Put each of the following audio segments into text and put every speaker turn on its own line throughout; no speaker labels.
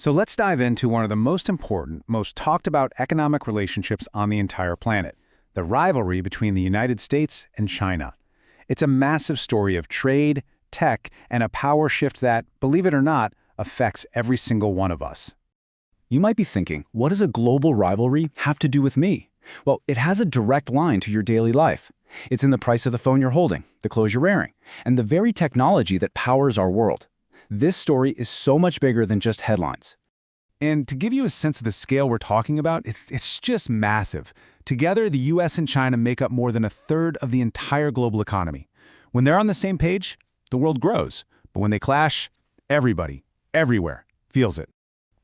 So let's dive into one of the most important, most talked about economic relationships on the entire planet, the rivalry between the United States and China. It's a massive story of trade, tech, and a power shift that, believe it or not, affects every single one of us.
You might be thinking, what does a global rivalry have to do with me? Well, it has a direct line to your daily life. It's in the price of the phone you're holding, the clothes you're wearing, and the very technology that powers our world. This story is so much bigger than just headlines.
And to give you a sense of the scale we're talking about, it's just massive. Together, the US and China make up more than a third of the entire global economy. When they're on the same page, the world grows. But when they clash, everybody, everywhere, feels it.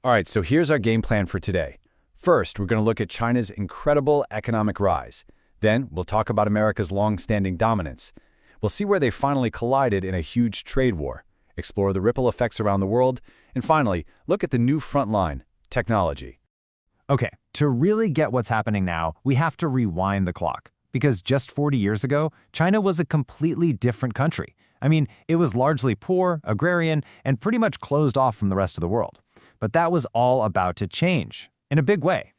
All right, so here's our game plan for today. First, we're going to look at China's incredible economic rise. Then, we'll talk about America's long-standing dominance. We'll see where they finally collided in a huge trade war, explore the ripple effects around the world, and finally, look at the new front line, technology.
Okay, to really get what's happening now, we have to rewind the clock. Because just 40 years ago, China was a completely different country. I mean, it was largely poor, agrarian, and pretty much closed off from the rest of the world. But that was all about to change, in a big way.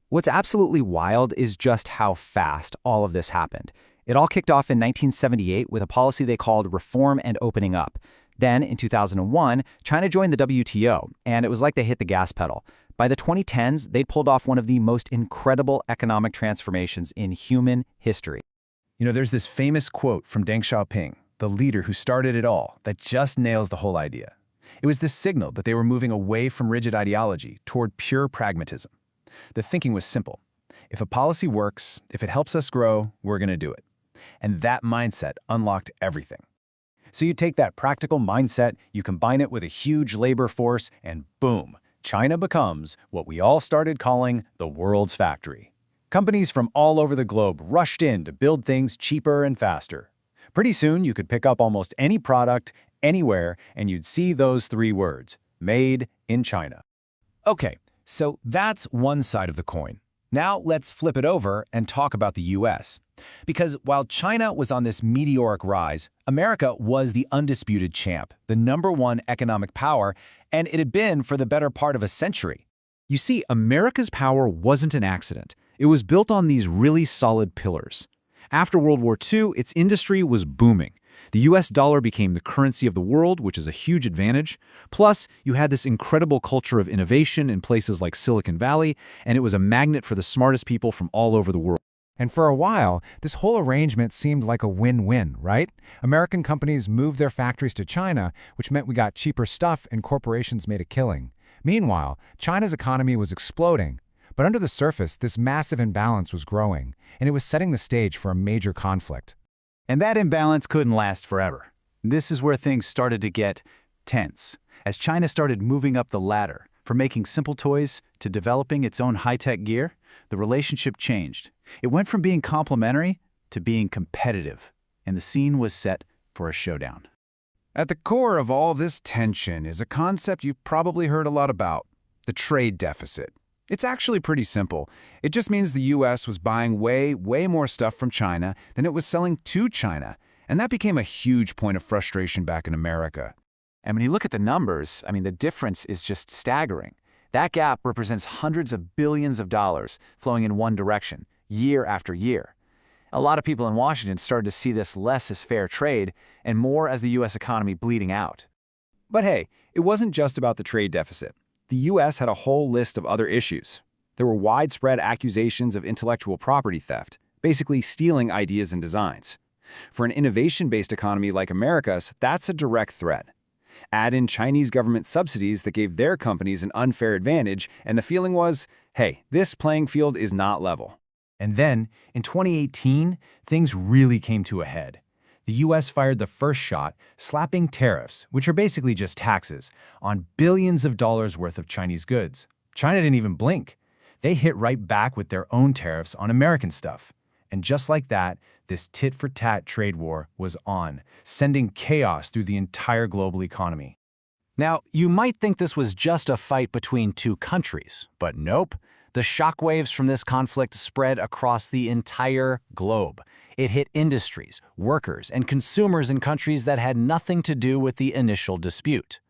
What's absolutely wild is just how fast all of this happened. It all kicked off in 1978 with a policy they called reform and opening up. Then, in 2001, China joined the WTO, and it was like they hit the gas pedal. By the 2010s, they'd pulled off one of the most incredible economic transformations in human history.
You know, there's this famous quote from Deng Xiaoping, the leader who started it all, that just nails the whole idea. It was this signal that they were moving away from rigid ideology toward pure pragmatism. The thinking was simple. If a policy works, if it helps us grow, we're going to do it. And that mindset unlocked everything. So you take that practical mindset, you combine it with a huge labor force, and boom, China becomes what we all started calling the world's factory. Companies from all over the globe rushed in to build things cheaper and faster. Pretty soon, you could pick up almost any product, anywhere, and you'd see those three words, made in China. Okay, so that's one side of the coin. Now let's flip it over and talk about the US. Because while China was on this meteoric rise, America was the undisputed champ, the #1 economic power, and it had been for the better part of a century.
You see, America's power wasn't an accident. It was built on these really solid pillars. After World War II, its industry was booming. The US dollar became the currency of the world, which is a huge advantage. Plus, you had this incredible culture of innovation in places like Silicon Valley, and it was a magnet for the smartest people from all over the world.
And for a while, this whole arrangement seemed like a win-win, right? American companies moved their factories to China, which meant we got cheaper stuff and corporations made a killing. Meanwhile, China's economy was exploding. But under the surface, this massive imbalance was growing, and it was setting the stage for a major conflict.
And that imbalance couldn't last forever. This is where things started to get tense, as China started moving up the ladder. From making simple toys to developing its own high-tech gear, the relationship changed. It went from being complementary to being competitive, and the scene was set for a showdown. At the core of all this tension is a concept you've probably heard a lot about, the trade deficit. It's actually pretty simple. It just means the US was buying way more stuff from China than it was selling to China, and that became a huge point of frustration back in America. And when you look at the numbers, I mean, the difference is just staggering. That gap represents hundreds of billions of dollars flowing in one direction, year after year. A lot of people in Washington started to see this less as fair trade and more as the US economy bleeding out.
But hey, it wasn't just about the trade deficit. The US had a whole list of other issues. There were widespread accusations of intellectual property theft, basically stealing ideas and designs. For an innovation-based economy like America's, that's a direct threat. Add in Chinese government subsidies that gave their companies an unfair advantage, and the feeling was, hey, this playing field is not level.
And then, in 2018, things really came to a head. The US fired the first shot, slapping tariffs, which are basically just taxes, on billions of dollars worth of Chinese goods. China didn't even blink. They hit right back with their own tariffs on American stuff. And just like that, this tit-for-tat trade war was on, sending chaos through the entire global economy.
Now, you might think this was just a fight between two countries, but nope. The shockwaves from this conflict spread across the entire globe. It hit industries, workers, and consumers in countries that had nothing to do with the initial dispute.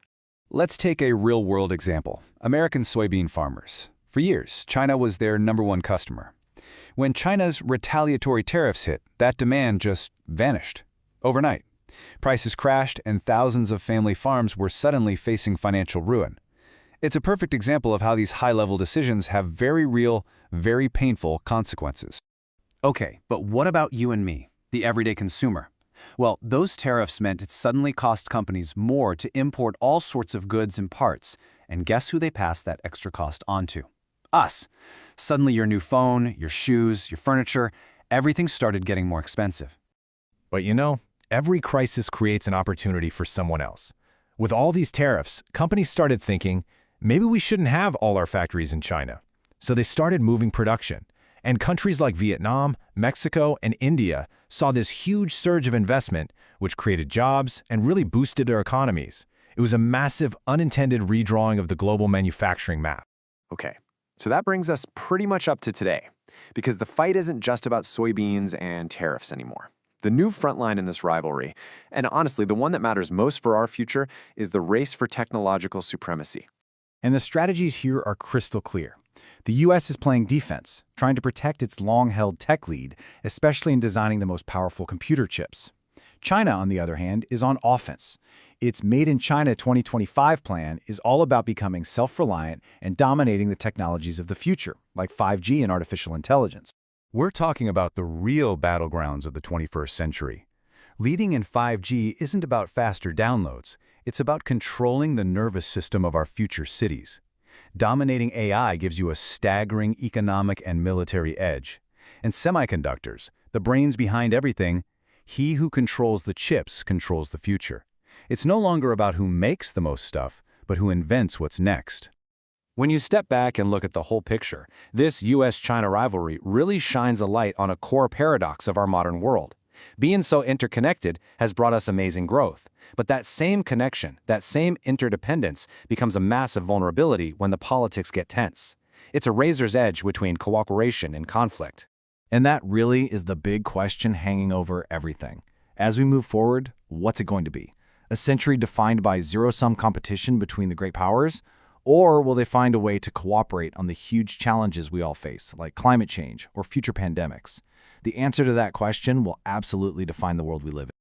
Let's take a real-world example. American soybean farmers. For years, China was their #1 customer. When China's retaliatory tariffs hit, that demand just vanished. Overnight. Prices crashed and thousands of family farms were suddenly facing financial ruin. It's a perfect example of how these high-level decisions have very real, very painful consequences.
Okay, but what about you and me, the everyday consumer? Well, those tariffs meant it suddenly cost companies more to import all sorts of goods and parts, and guess who they passed that extra cost on to? Us. Suddenly your new phone, your shoes, your furniture, everything started getting more expensive.
But you know, every crisis creates an opportunity for someone else. With all these tariffs, companies started thinking, maybe we shouldn't have all our factories in China. So they started moving production. And countries like Vietnam, Mexico, and India saw this huge surge of investment, which created jobs and really boosted their economies. It was a massive, unintended redrawing of the global manufacturing map.
Okay, so that brings us pretty much up to today, because the fight isn't just about soybeans and tariffs anymore. The new front line in this rivalry, and honestly, the one that matters most for our future, is the race for technological supremacy.
And the strategies here are crystal clear. The U.S. is playing defense, trying to protect its long-held tech lead, especially in designing the most powerful computer chips. China, on the other hand, is on offense. Its Made in China 2025 plan is all about becoming self-reliant and dominating the technologies of the future, like 5G and artificial intelligence.
We're talking about the real battlegrounds of the 21st century. Leading in 5G isn't about faster downloads. It's about controlling the nervous system of our future cities. Dominating AI gives you a staggering economic and military edge. And semiconductors, the brains behind everything, he who controls the chips controls the future. It's no longer about who makes the most stuff, but who invents what's next.
When you step back and look at the whole picture, this US-China rivalry really shines a light on a core paradox of our modern world. Being so interconnected has brought us amazing growth. But that same connection, that same interdependence, becomes a massive vulnerability when the politics get tense. It's a razor's edge between cooperation and conflict.
And that really is the big question hanging over everything. As we move forward, what's it going to be? A century defined by zero-sum competition between the great powers? Or will they find a way to cooperate on the huge challenges we all face, like climate change or future pandemics? The answer to that question will absolutely define the world we live in.